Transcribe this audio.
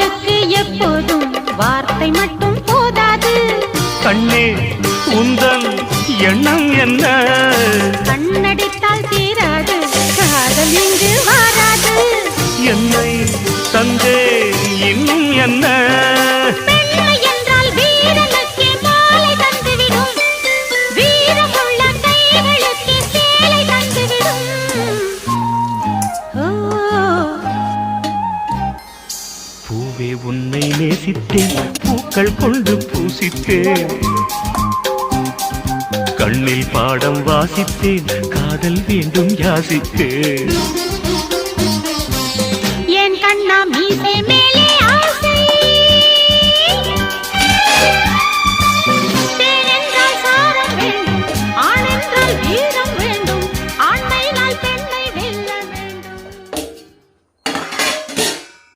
காதலுக்கு எப்போதும் வார்த்தை மட்டும் போதாது. கண்ணே உந்தன் எண்ணம் என்ன? கண்ணடித்தால் தீராது, காதல் இங்கு வாராது. என்னை தந்தே இன்னும் என்ன? பெண்மை என்றால் வீரனுக்கே மாலை தந்துவிடும், வீரமுள்ள கைகளுக்கே சேலை தந்துவிடும். ஓ பூவே உன்னை நேசித்தேன், பூக்கள் கொண்டு பூசித்தேன், கண்ணில் பாடம் வாசித்தேன், காதல் வேண்டும் யாசித்தேன்.